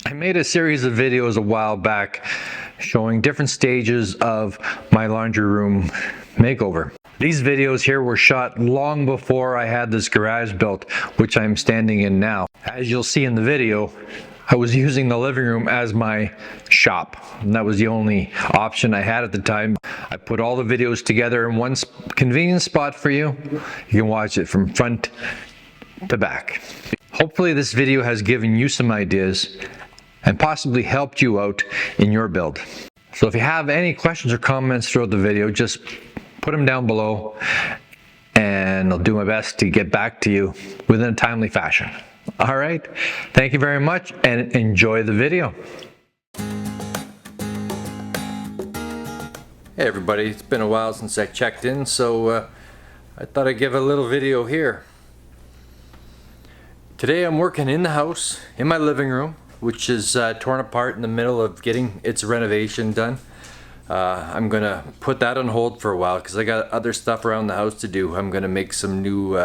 I made a series of videos a while back showing different stages of my laundry room makeover. These videos here were shot long before I had this garage built, which I'm standing in now. As you'll see in the video, I was using the living room as my shop, and that was the only option I had at the time. I put all the videos together in one convenient spot for you. You can watch it from front to back. Hopefully this video has given you some ideas and possibly helped you out in your build. So if you have any questions or comments throughout the video, just put them down below and I'll do my best to get back to you within a timely fashion. All right, thank you very much and enjoy the video. Hey everybody, it's been a while since I checked in, so I thought I'd give a little video here. Today I'm working in the house, in my living room, which is torn apart in the middle of getting its renovation done. I'm gonna put that on hold for a while because I got other stuff around the house to do. I'm gonna make some new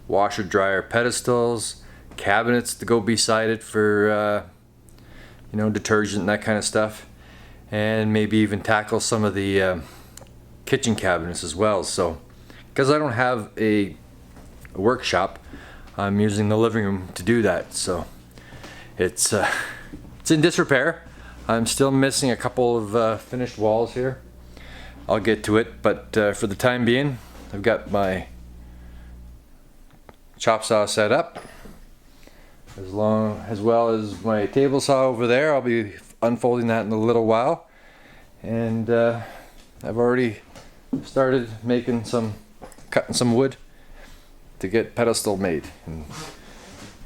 washer dryer pedestals, cabinets to go beside it for you know, detergent and that kind of stuff, and maybe even tackle some of the kitchen cabinets as well. So because I don't have a workshop, I'm using the living room to do that. So it's in disrepair. I'm still missing a couple of finished walls here. I'll get to it, but for the time being, I've got my chop saw set up, as well as my table saw over there. I'll be unfolding that in a little while, and I've already started cutting some wood to get pedestal made. And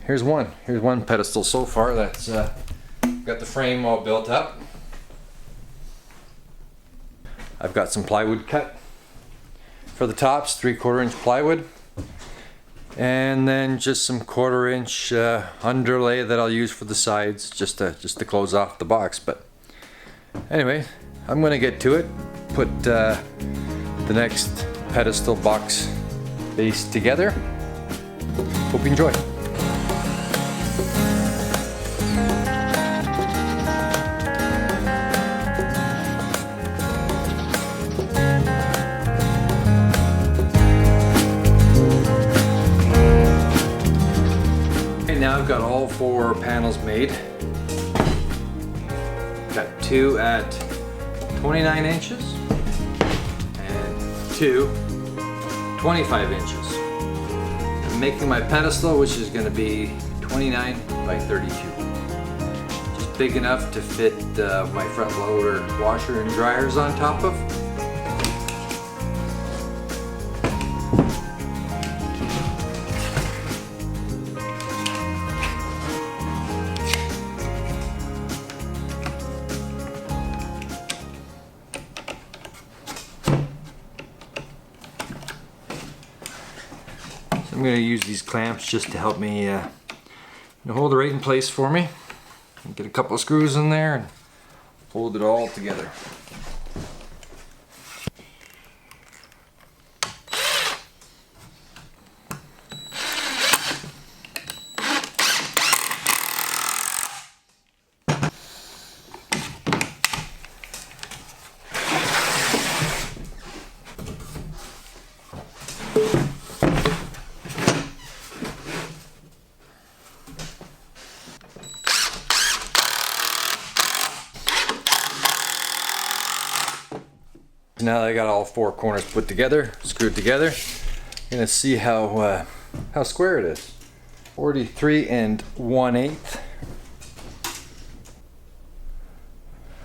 here's one pedestal so far that's got the frame all built up. I've got some plywood cut for the tops, 3/4 inch plywood, and then just some 1/4 inch underlay that I'll use for the sides, just to close off the box. But anyway, I'm gonna get to it, put the next pedestal box base together. Hope you enjoy. Now I've got all 4 panels made. Got 2 at 29 inches and 2 25 inches. I'm making my pedestal, which is going to be 29 by 32. Just big enough to fit my front loader washer and dryers on top of. I'm going to use these clamps just to help me hold it right in place for me. Get a couple of screws in there and hold it all together. Now that I got all 4 corners put together, screwed together, you're gonna see how square it is. 43 1/8,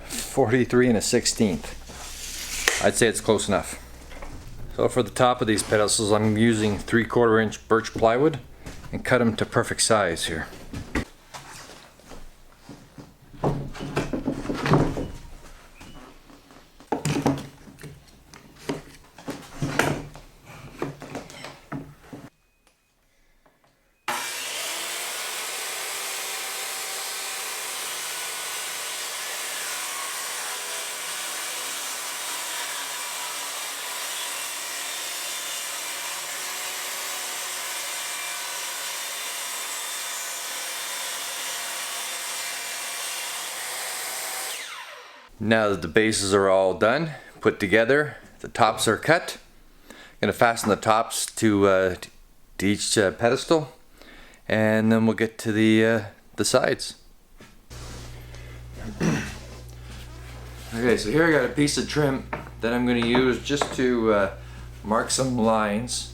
43 1/16. I'd say it's close enough. So for the top of these pedestals, I'm using 3/4 inch birch plywood and cut them to perfect size here. Now that the bases are all done, put together, the tops are cut. I'm going to fasten the tops to each pedestal, and then we'll get to the sides. Okay, so here I got a piece of trim that I'm going to use just to mark some lines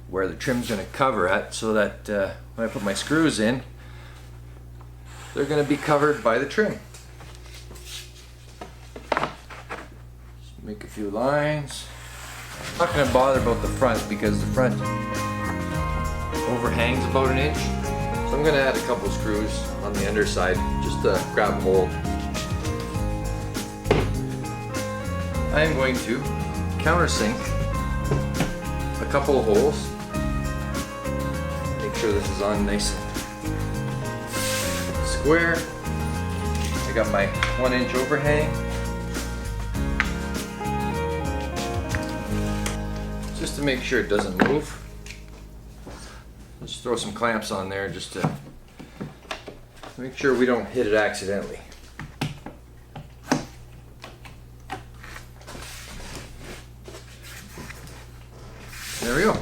where the trim's going to cover at, so that when I put my screws in, they're going to be covered by the trim. Just make a few lines. I'm not going to bother about the front because the front overhangs about an inch. So I'm going to add a couple screws on the underside just to grab hold. I am going to countersink a couple of holes. Make sure this is on nice and square. I got my 1-inch overhang. Just to make sure it doesn't move. Just throw some clamps on there just to make sure we don't hit it accidentally. There we go.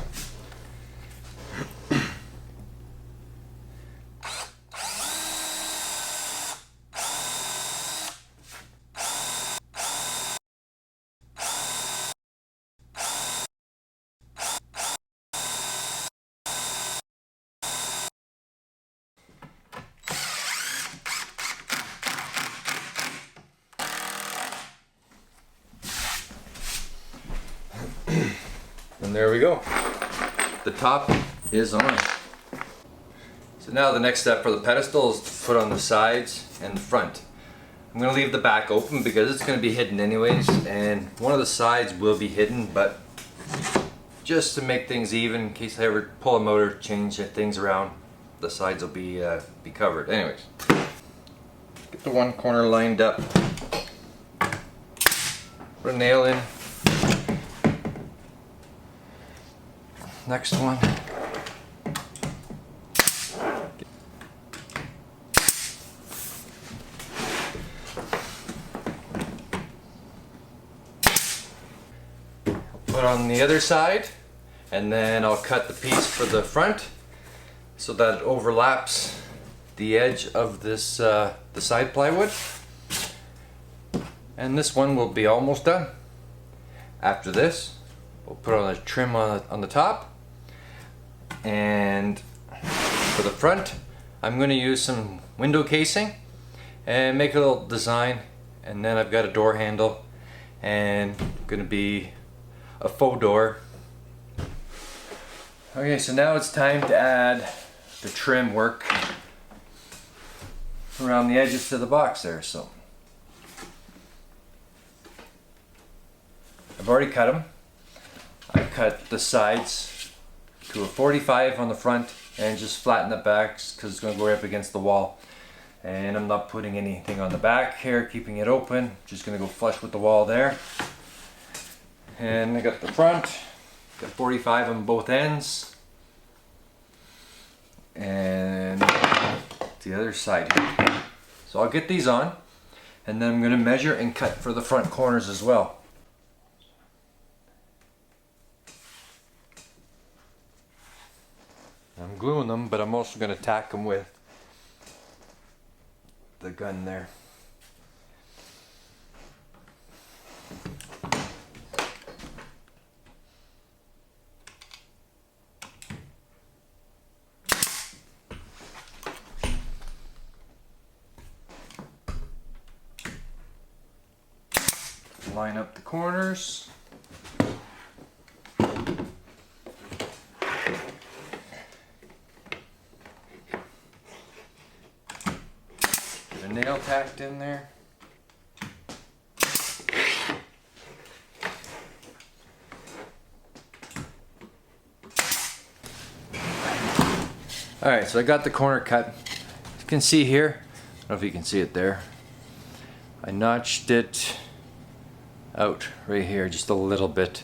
And there we go. The top is on. So now the next step for the pedestal is to put on the sides and the front. I'm going to leave the back open because it's going to be hidden anyways, and one of the sides will be hidden, but just to make things even, in case I ever pull a motor, change things around, the sides will be covered. Anyways, get the one corner lined up, put a nail in. Next one. Put on the other side, and then I'll cut the piece for the front so that it overlaps the edge of this the side plywood. And this one will be almost done. After this, we'll put on a trim on the top. And for the front, I'm going to use some window casing and make a little design, and then I've got a door handle and going to be a faux door. Okay, so now it's time to add the trim work around the edges to the box there. So I've already cut them. I cut the sides to a 45 on the front and just flatten the backs because it's going to go right up against the wall. And I'm not putting anything on the back here, keeping it open. Just going to go flush with the wall there. And I got the front, got 45 on both ends. And the other side here. So I'll get these on, and then I'm going to measure and cut for the front corners as well. I'm gluing them, but I'm also going to tack them with the gun there. Line up the corners. Nail tacked in there. Alright, so I got the corner cut. You can see here, I don't know if you can see it there, I notched it out right here just a little bit.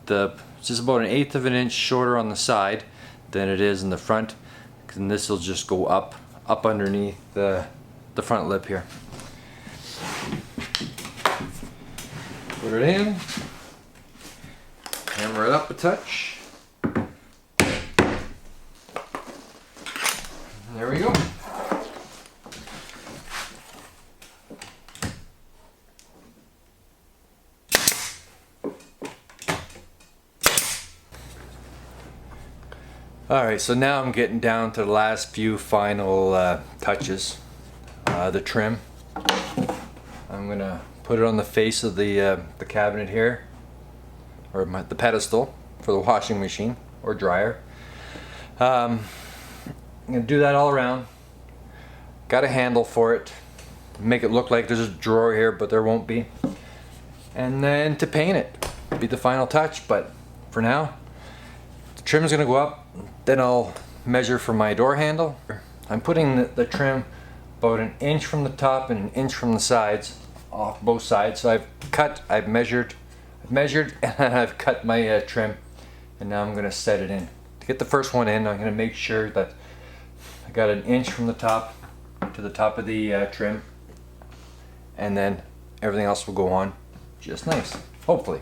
It's just about 1/8 of an inch shorter on the side than it is in the front, and this will just go up underneath the front lip here. Put it in. Hammer it up a touch. There we go. Alright, so now I'm getting down to the last few final touches. The trim. I'm gonna put it on the face of the cabinet here, or the pedestal for the washing machine or dryer. I'm gonna do that all around. Got a handle for it. Make it look like there's a drawer here, but there won't be. And then to paint it, be the final touch. But for now, the trim is gonna go up. Then I'll measure for my door handle. I'm putting the trim about 1 inch from the top and 1 inch from the sides, off both sides. So I've measured, and I've cut my trim, and now I'm gonna set it in. To get the first one in, I'm gonna make sure that I got 1 inch from the top to the top of the trim, and then everything else will go on just nice, hopefully.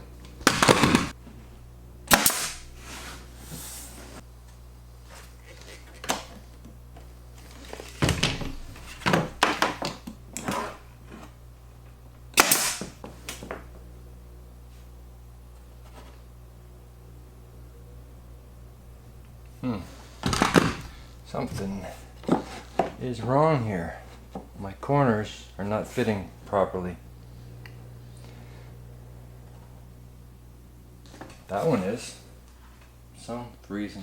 Something is wrong here. My corners are not fitting properly. That one is. Some reason.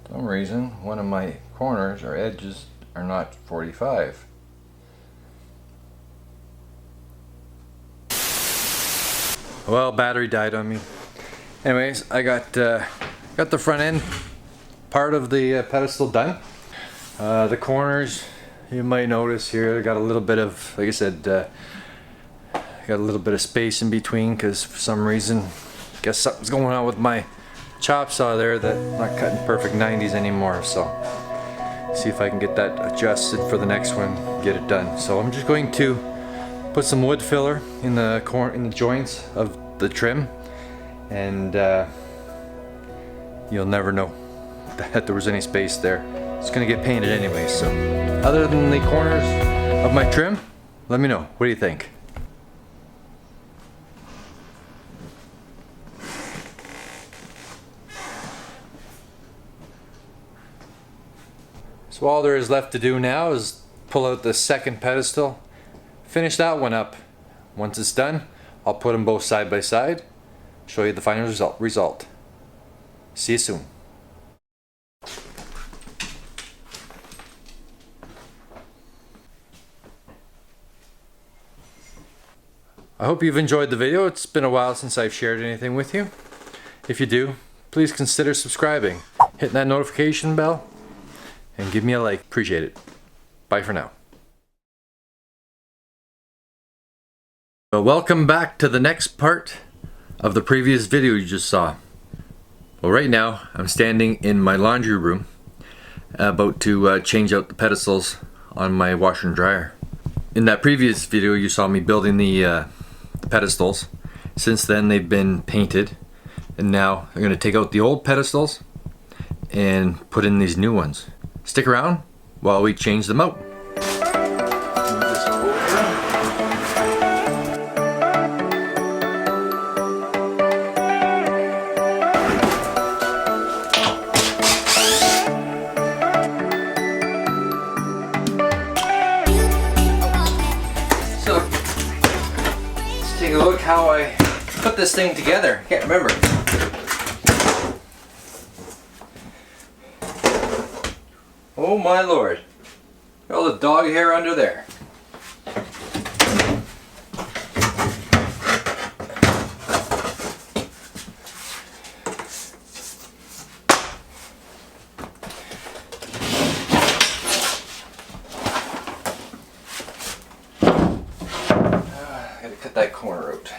One of my corners or edges are not 45. Well, battery died on me. Anyways, I got the front end part of the pedestal done. The corners, you might notice here, I got a little bit of, like I said, got a little bit of space in between because for some reason, I guess something's going on with my chop saw there that I'm not cutting perfect 90s anymore. So see if I can get that adjusted for the next one, get it done. So I'm just going to put some wood filler in the joints of the trim, and you'll never know that there was any space there. It's gonna get painted anyway. So other than the corners of my trim, let me know, what do you think? So all there is left to do now is pull out the second pedestal, finish that one up. Once it's done, I'll put them both side by side, show you the final result. See you soon. I hope you've enjoyed the video. It's been a while since I've shared anything with you. If you do, please consider subscribing, hitting that notification bell, and give me a like. Appreciate it. Bye for now. Well, welcome back to the next part of the previous video you just saw. Well, right now I'm standing in my laundry room about to change out the pedestals on my washer and dryer. In that previous video you saw me building the pedestals. Since then they've been painted, and now I'm going to take out the old pedestals and put in these new ones. Stick around while we change them out. So, let's take a look how I put this thing together. Can't remember. Oh my lord. Got all the dog hair under there. Gotta cut that corner out.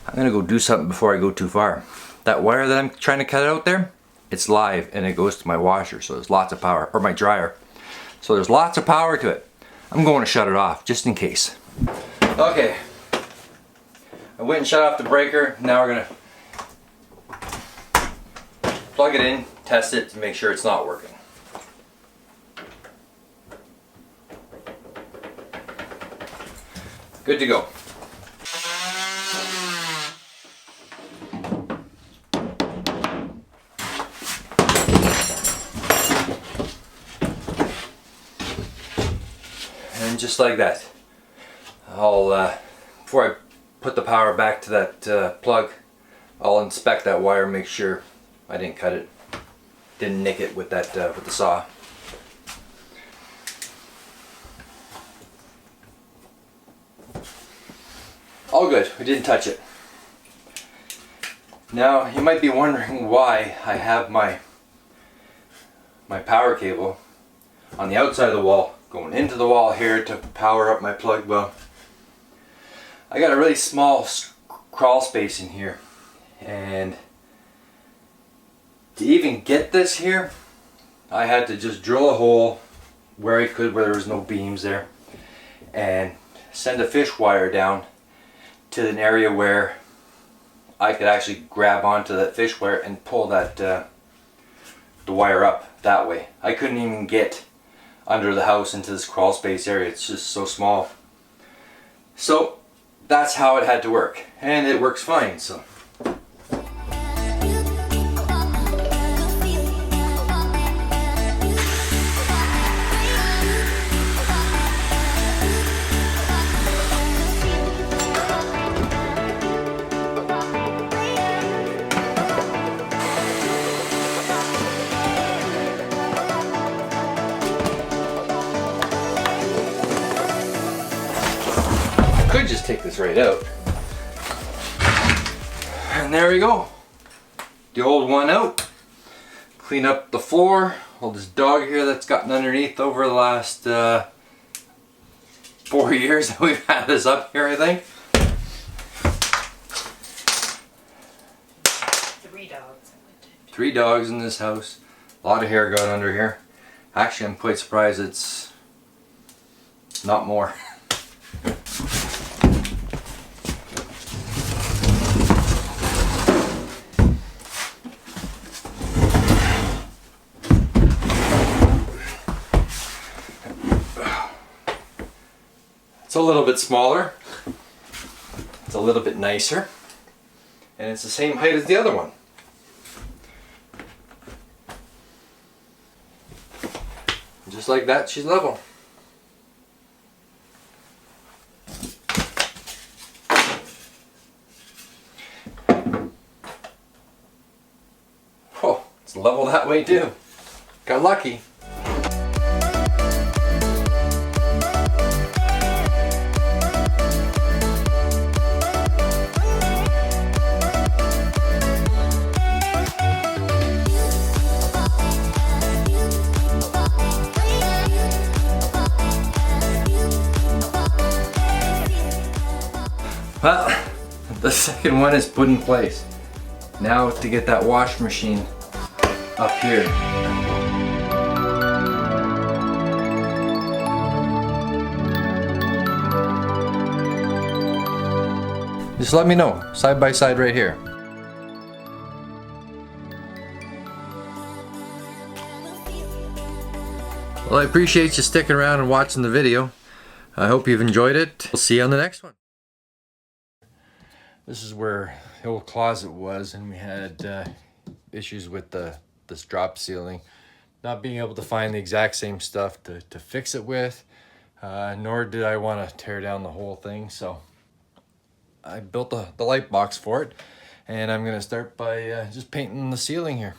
I'm gonna go do something before I go too far. That wire that I'm trying to cut out there, it's live and it goes to my washer, so there's lots of power, or my dryer. So there's lots of power to it. I'm going to shut it off just in case. Okay, I went and shut off the breaker. Now we're gonna plug it in, test it to make sure it's not working. Good to go. And just like that, I'll before I put the power back to that plug, I'll inspect that wire, make sure I didn't cut it, didn't nick it with that with the saw. All good, we didn't touch it. Now you might be wondering why I have my power cable on the outside of the wall, going into the wall here to power up my plug. Well, I got a really small crawl space in here, and to even get this here, I had to just drill a hole where I could, where there was no beams there, and send a fish wire down to an area where I could actually grab onto that fish wire and pull that the wire up that way. I couldn't even get under the house into this crawl space area. It's just so small. So that's how it had to work, and it works fine. So could just take this right out, and there we go, the old one out. Clean up the floor, all this dog hair that's gotten underneath over the last 4 years that we've had this up here, I think. 3 dogs. 3 dogs in this house, a lot of hair got under here. Actually, I'm quite surprised it's not more. It's a little bit smaller, it's a little bit nicer, and it's the same height as the other one. Just like that, she's level. Oh, it's level that way too. Got lucky. Well, the second one is put in place. Now to get that wash machine up here. Just let me know, side by side right here. Well, I appreciate you sticking around and watching the video. I hope you've enjoyed it. We'll see you on the next one. This is where the old closet was, and we had issues with this drop ceiling. Not being able to find the exact same stuff to fix it with, nor did I want to tear down the whole thing. So I built the Lightbox for it, and I'm going to start by just painting the ceiling here.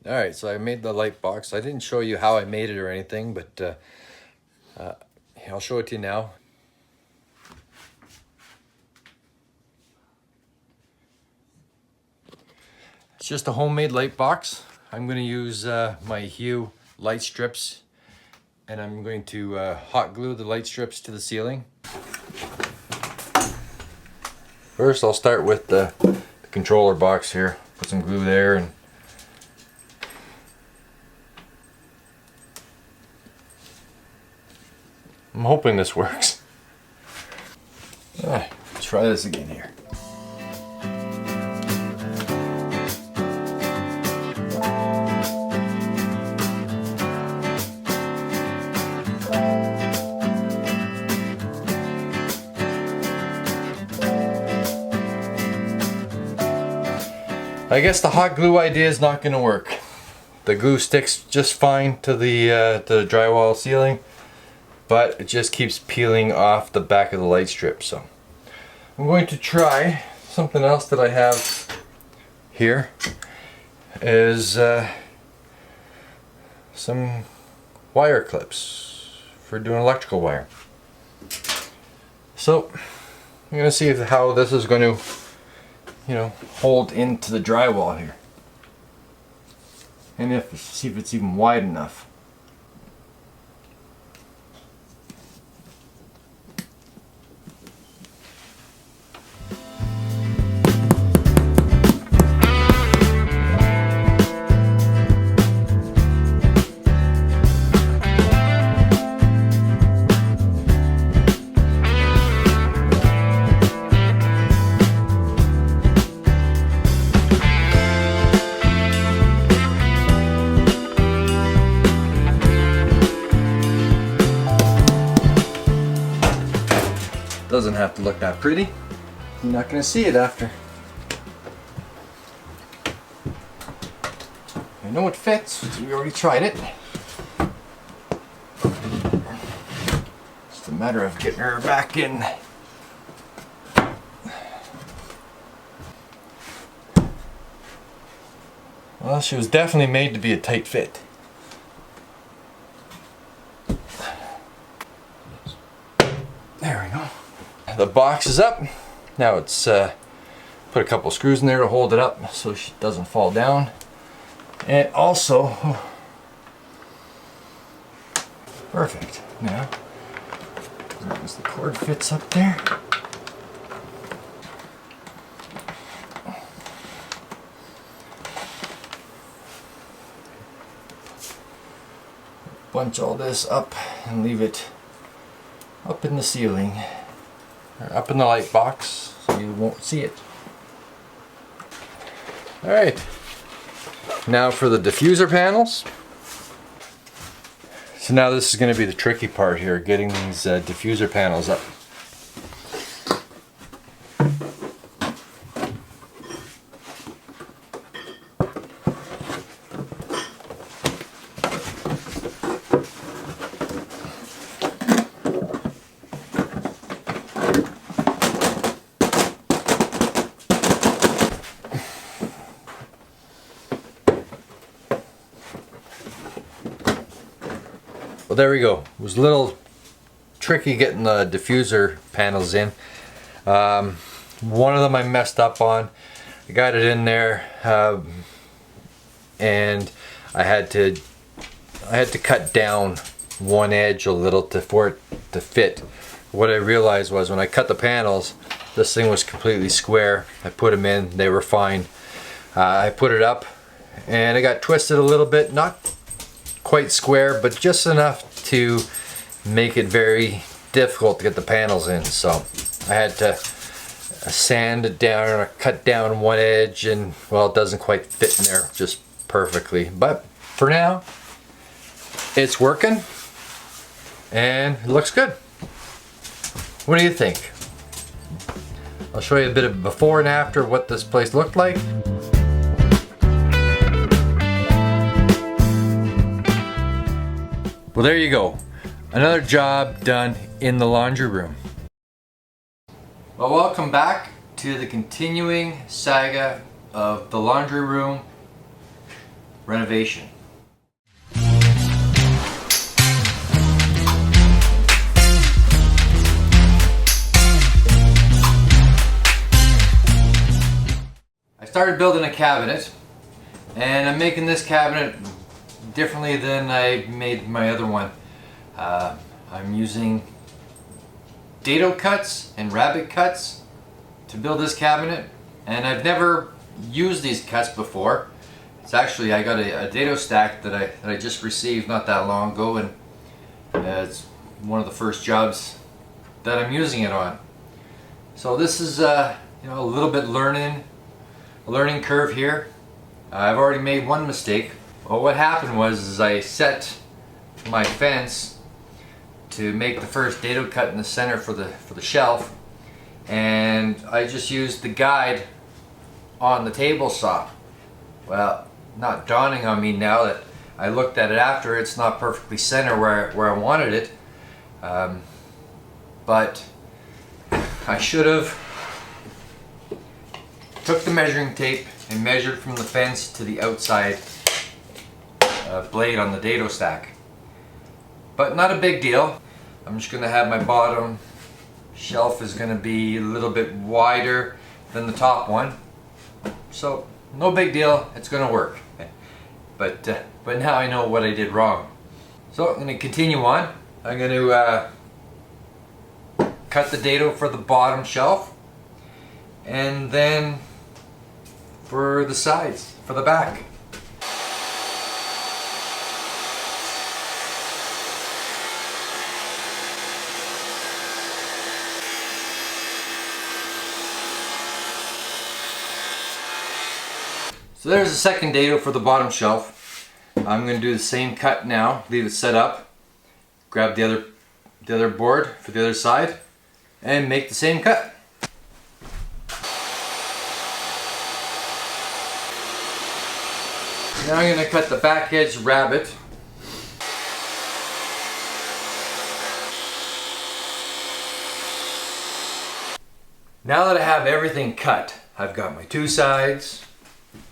Alright, so I made the Lightbox. I didn't show you how I made it or anything, but I'll show it to you now. It's just a homemade light box. I'm going to use my Hue light strips, and I'm going to hot glue the light strips to the ceiling. First, I'll start with the controller box here. Put some glue there and I'm hoping this works. Let's try this again here. I guess the hot glue idea is not going to work. The glue sticks just fine to the drywall ceiling, but it just keeps peeling off the back of the light strip. So I'm going to try something else that I have here is some wire clips for doing electrical wire. So I'm going to see how this is going to, hold into the drywall here, and see if it's even wide enough. Doesn't have to look that pretty. You're not going to see it after. I know it fits. We already tried it. Just a matter of getting her back in. Well, she was definitely made to be a tight fit. There we go. The box is up. Now it's put a couple screws in there to hold it up so she doesn't fall down. And also, perfect. Now, as long as the cord fits up there. Bunch all this up and leave it up in the ceiling. Up in the light box so you won't see it. Alright, now for the diffuser panels. So now this is going to be the tricky part here, getting these diffuser panels up. Well, there we go. It was a little tricky getting the diffuser panels in. One of them I messed up on. I got it in there, and I had to cut down one edge a little for it to fit. What I realized was when I cut the panels, this thing was completely square. I put them in, they were fine. I put it up, and it got twisted a little bit, not quite square, but just enough to make it very difficult to get the panels in. So I had to sand it down or cut down one edge, and well, it doesn't quite fit in there just perfectly, but for now it's working and it looks good. What do you think? I'll show you a bit of before and after what this place looked like. Well, there you go. Another job done in the laundry room. Well, welcome back to the continuing saga of the laundry room renovation. I started building a cabinet, and I'm making this cabinet differently than I made my other one. I'm using dado cuts and rabbet cuts to build this cabinet, and I've never used these cuts before. It's actually, I got a dado stack that I just received not that long ago, and it's one of the first jobs that I'm using it on. So this is a little bit learning curve here. I've already made one mistake. Well, what happened was I set my fence to make the first dado cut in the center for the shelf, and I just used the guide on the table saw. Well, not dawning on me now that I looked at it after, it's not perfectly center where I wanted it, but I should have took the measuring tape and measured from the fence to the outside blade on the dado stack. But not a big deal. I'm just going to have my bottom shelf is going to be a little bit wider than the top one. So no big deal, it's going to work. But now I know what I did wrong. So I'm going to continue on. I'm going to cut the dado for the bottom shelf, and then for the sides, for the back. So there's the second dado for the bottom shelf. I'm going to do the same cut now, leave it set up, grab the other board for the other side, and make the same cut. Now I'm going to cut the back edge rabbet. Now that I have everything cut, I've got my two sides,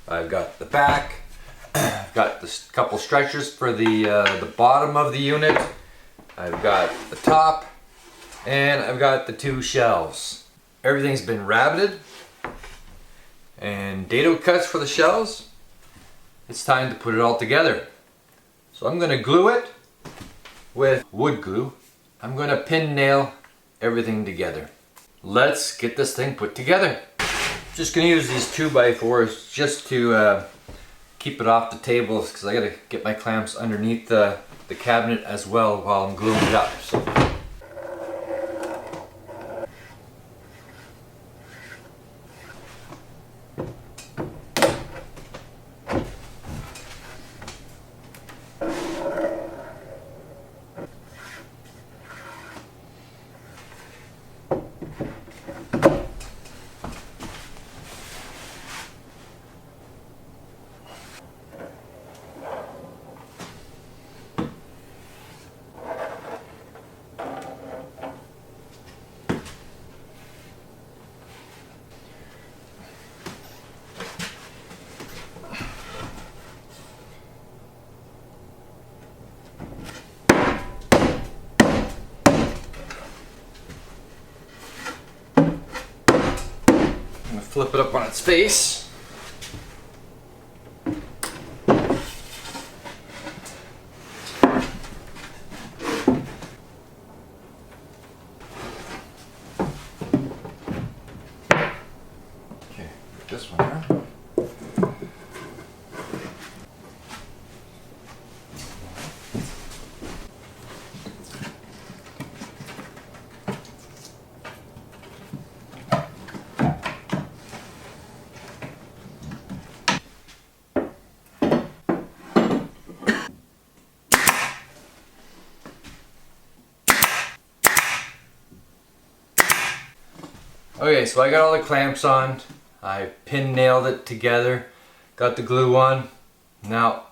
I've got the back, I've got this couple stretchers for the bottom of the unit, I've got the top, and I've got the two shelves. Everything's been rabbeted and dado cuts for the shelves. It's time to put it all together. So I'm going to glue it with wood glue. I'm going to pin nail everything together. Let's get this thing put together. Just going to use these 2x4s just to keep it off the tables, because I got to get my clamps underneath the cabinet as well while I'm gluing it up. So. Flip it up on its face. Okay, put this one there. Okay, so I got all the clamps on, I pin nailed it together, got the glue on. Now,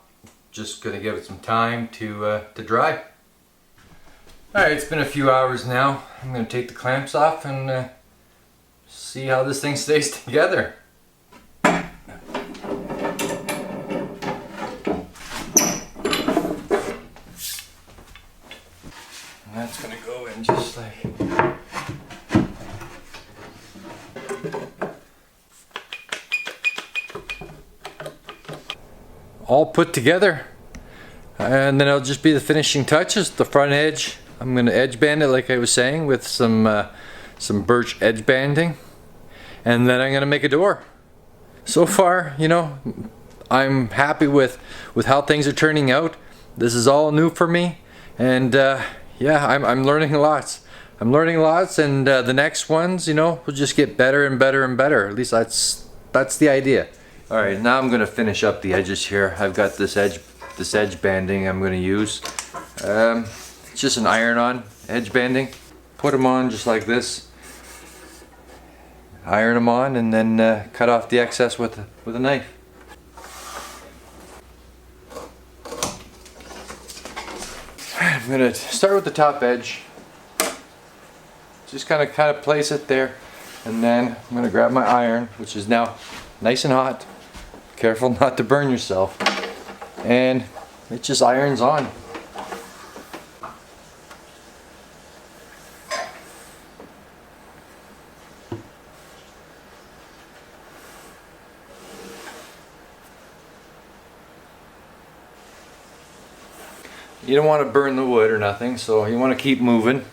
just gonna give it some time to dry. Alright, it's been a few hours now. I'm gonna take the clamps off and see how this thing stays together. And that's gonna go in just like... all put together, and then it'll just be the finishing touches. The front edge, I'm going to edge band it like I was saying with some birch edge banding, and then I'm going to make a door. So far, you know, I'm happy with how things are turning out. This is all new for me, and yeah, I'm learning lots. I'm learning lots, and the next ones, you know, will just get better and better and better. At least that's the idea. All right, now I'm gonna finish up the edges here. I've got this edge banding I'm gonna use. It's just an iron-on edge banding. Put them on just like this. Iron them on, and then cut off the excess with a knife. I'm gonna start with the top edge. Just kind of place it there, and then I'm gonna grab my iron, which is now nice and hot. Careful not to burn yourself. And it just irons on. You don't want to burn the wood or nothing, so you want to keep moving.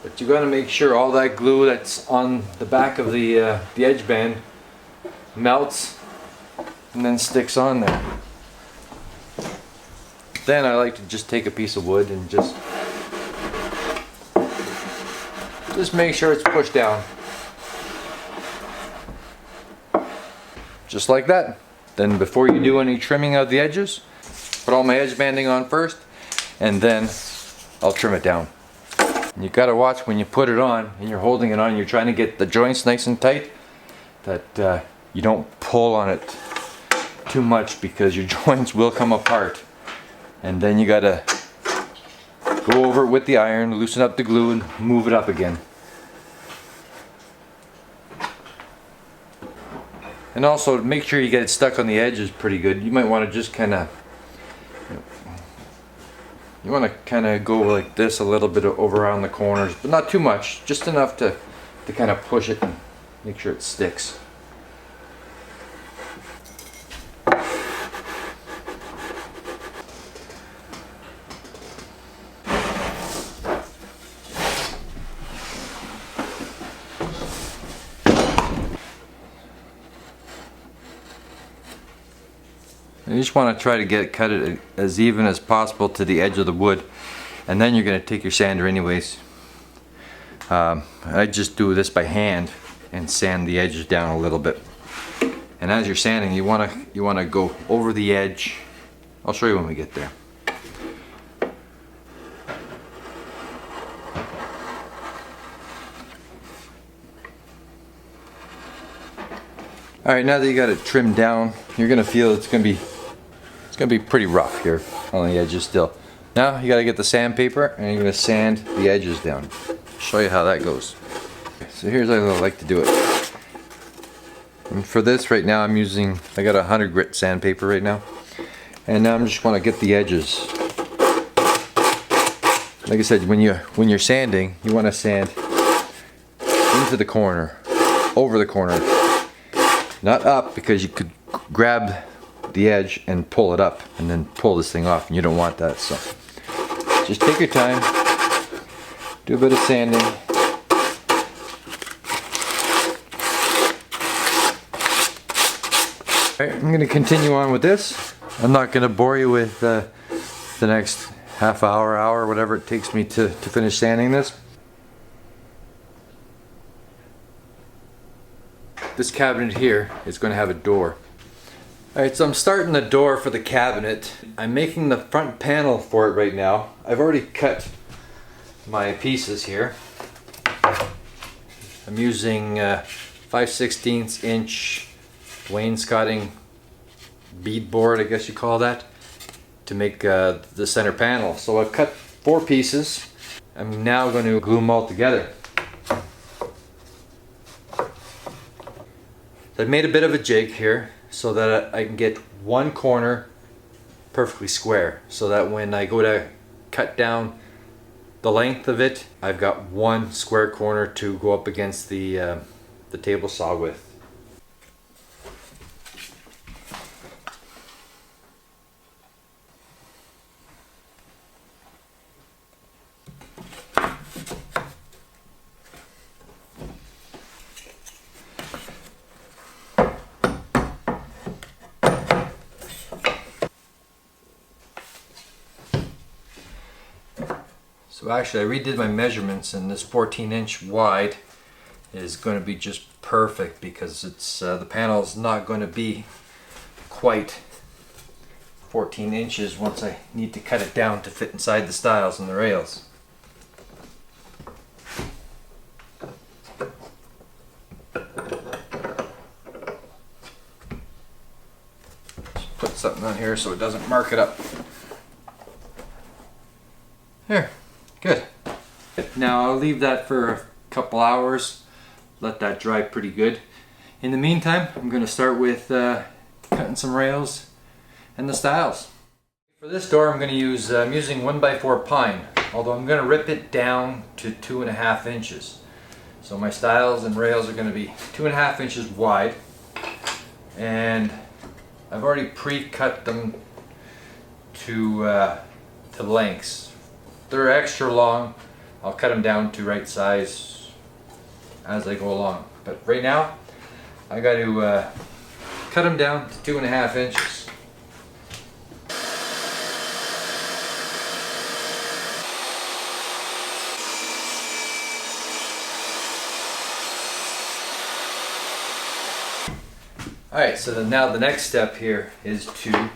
But you got to make sure all that glue that's on the back of the edge band melts and then sticks on there. Then I like to just take a piece of wood and just make sure it's pushed down. Just like that. Then before you do any trimming of the edges, put all my edge banding on first, and then I'll trim it down. And you gotta watch when you put it on and you're holding it on, you're trying to get the joints nice and tight, that you don't pull on it too much, because your joints will come apart. And then you gotta go over it with the iron, loosen up the glue, and move it up again. And also make sure you get it stuck on the edges pretty good. You might want to just kind of go like this a little bit over around the corners, but not too much, just enough to kind of push it and make sure it sticks. You just want to try to cut it as even as possible to the edge of the wood, and then you're going to take your sander anyways. I just do this by hand and sand the edges down a little bit. And as you're sanding, you want to go over the edge. I'll show you when we get there. All right, now that you got it trimmed down, you're going to feel it's going to be pretty rough here on the edges still. Now you got to get the sandpaper and you're going to sand the edges down. I'll show you how that goes. So here's how I like to do it. And for this right now I got a 100 grit sandpaper right now. And now I'm just going to get the edges. Like I said, when you're sanding, you want to sand into the corner, over the corner. Not up, because you could grab the edge and pull it up and then pull this thing off, and you don't want that. So just take your time, do a bit of sanding. Alright, I'm going to continue on with this. I'm not going to bore you with the next half hour, whatever it takes me to finish sanding this. This cabinet here is going to have a door. Alright, so I'm starting the door for the cabinet. I'm making the front panel for it right now. I've already cut my pieces here. I'm using 5/16 inch wainscoting beadboard, I guess you call that, to make the center panel. So I've cut 4 pieces. I'm now going to glue them all together. I've made a bit of a jig here so that I can get one corner perfectly square, so that when I go to cut down the length of it, I've got one square corner to go up against the table saw with. So actually I redid my measurements, and this 14-inch wide is going to be just perfect because it's the panel is not going to be quite 14 inches once I need to cut it down to fit inside the stiles and the rails. Just put something on here so it doesn't mark it up. There, good. Now I'll leave that for a couple hours, let that dry pretty good. In the meantime, I'm going to start with cutting some rails and the stiles. For this door I'm going to use, I'm using 1x4 pine, although I'm going to rip it down to 2.5 inches. So my stiles and rails are going to be 2.5 inches wide, and I've already pre-cut them to lengths. They're extra long. I'll cut them down to right size as I go along. But right now, I got to cut them down to 2.5 inches. Alright, so now the next step here is to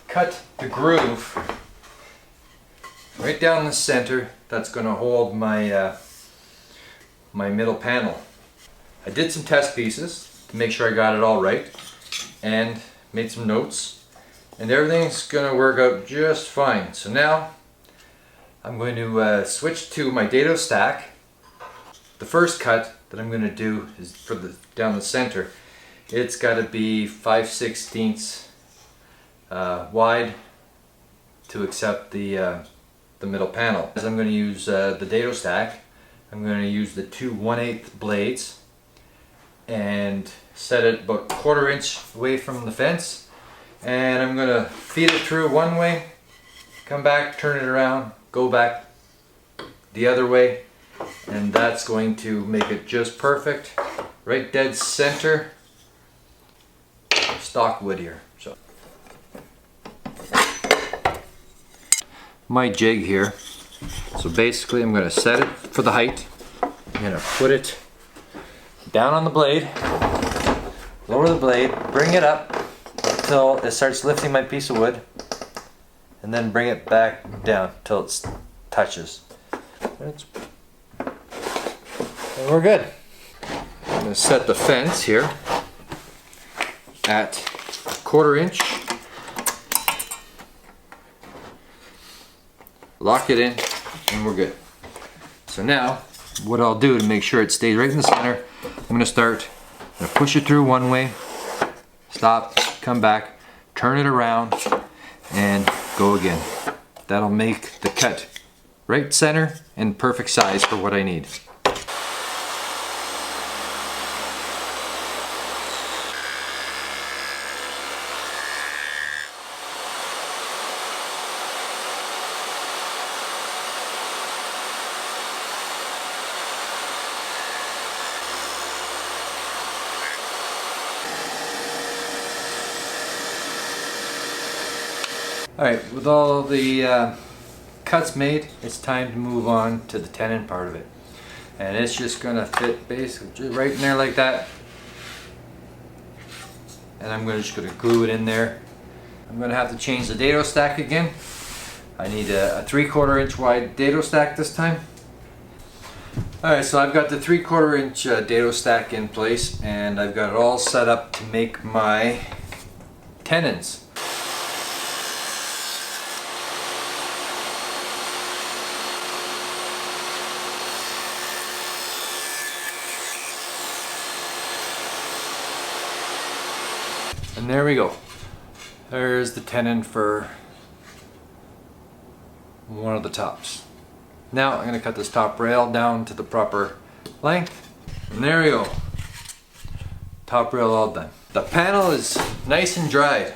cut the groove right down the center that's going to hold my my middle panel. I did some test pieces to make sure I got it all right, and made some notes, and everything's going to work out just fine. So now I'm going to switch to my dado stack. The first cut that I'm going to do is for the down the center. It's got to be 5/16 wide to accept the middle panel. As I'm going to use the dado stack, I'm going to use the two 1/8 blades and set it about 1/4 inch away from the fence, and I'm going to feed it through one way, come back, turn it around, go back the other way, and that's going to make it just perfect, right dead center, stock wood here. So my jig here, so basically I'm going to set it for the height. I'm going to put it down on the blade, lower the blade, bring it up until it starts lifting my piece of wood, and then bring it back down till it touches. And we're good. I'm going to set the fence here at 1/4 inch. Lock it in, and we're good. So now, what I'll do to make sure it stays right in the center, I'm going to push it through one way, stop, come back, turn it around, and go again. That'll make the cut right center and perfect size for what I need. Alright, with all the cuts made, it's time to move on to the tenon part of it. And it's just going to fit basically just right in there like that. And I'm just going to glue it in there. I'm going to have to change the dado stack again. I need a 3/4 inch wide dado stack this time. Alright, so I've got the 3/4 inch dado stack in place, and I've got it all set up to make my tenons. And there we go. There's the tenon for one of the tops. Now I'm going to cut this top rail down to the proper length. And there we go. Top rail all done. The panel is nice and dried.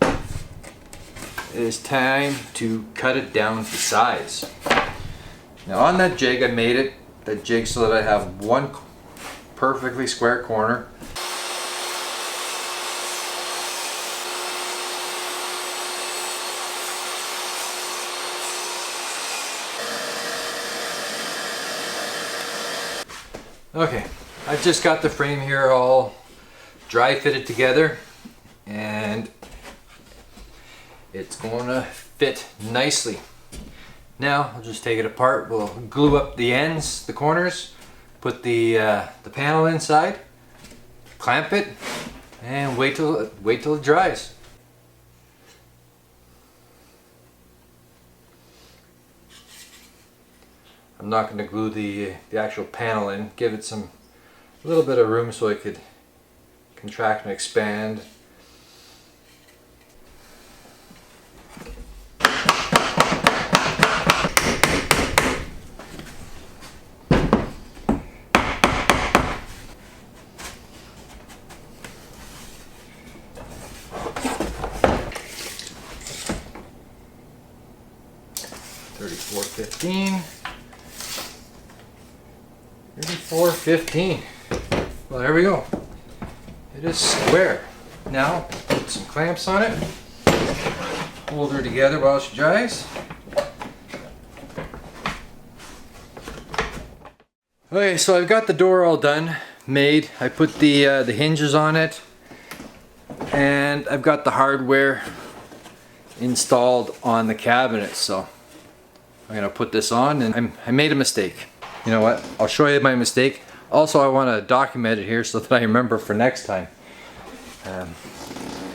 It is time to cut it down to size. Now on that jig, I made it, that jig, so that I have one perfectly square corner. Okay, I've just got the frame here all dry fitted together, and it's going to fit nicely. Now I'll just take it apart. We'll glue up the ends, the corners, put the panel inside, clamp it, and wait till it dries. I'm not going to glue the actual panel in. Give it a little bit of room so it could contract and expand. $34.15. Well, there we go. It is square. Now put some clamps on it. Hold her together while she dries. Okay, so I've got the door all done, made. I put the hinges on it, and I've got the hardware installed on the cabinet. So I'm gonna put this on, and I made a mistake. You know what? I'll show you my mistake. Also, I want to document it here so that I remember for next time.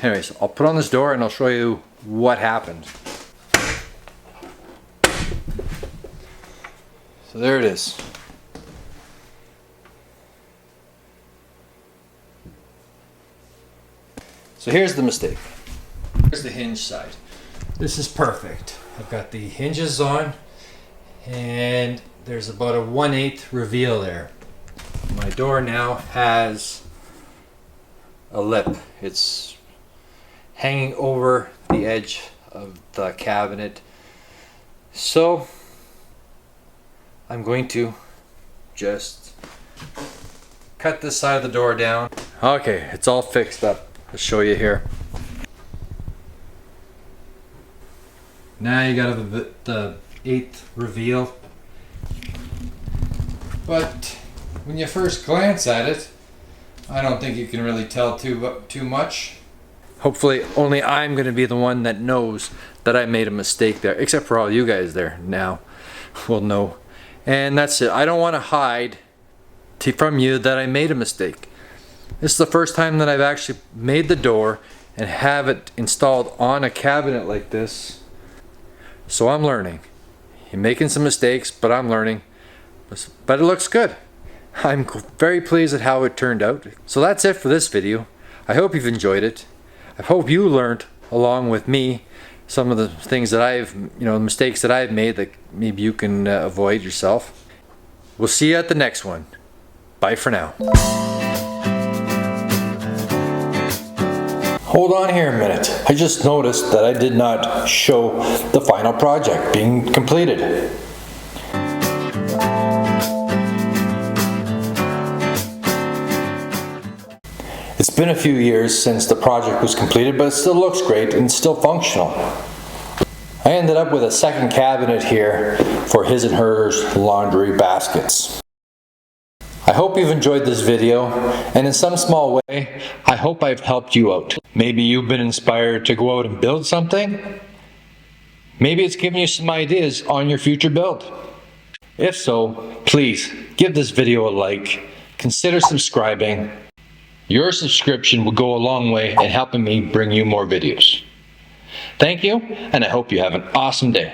Anyways, I'll put on this door and I'll show you what happened. So there it is. So here's the mistake. Here's the hinge side. This is perfect. I've got the hinges on, and there's about a 1/8 reveal there. My door now has a lip. It's hanging over the edge of the cabinet. So I'm going to just cut this side of the door down. Okay, it's all fixed up. I'll show you here. Now you got the 1/8 reveal. But when you first glance at it, I don't think you can really tell too much. Hopefully only I'm going to be the one that knows that I made a mistake there, except for all you guys there now will know. And that's it. I don't want to hide from you that I made a mistake. This is the first time that I've actually made the door and have it installed on a cabinet like this. So I'm learning. You're making some mistakes, but I'm learning. But it looks good. I'm very pleased at how it turned out. So that's it for this video. I hope you've enjoyed it. I hope you learned along with me some of the things that mistakes that I've made that maybe you can avoid yourself. We'll see you at the next one. Bye for now. Hold on here a minute. I just noticed that I did not show the final project being completed. It's been a few years since the project was completed, but it still looks great and it's still functional. I ended up with a second cabinet here for his and hers laundry baskets. I hope you've enjoyed this video, and in some small way, I hope I've helped you out. Maybe you've been inspired to go out and build something. Maybe it's given you some ideas on your future build. If so, please give this video a like, consider subscribing. Your subscription will go a long way in helping me bring you more videos. Thank you, and I hope you have an awesome day.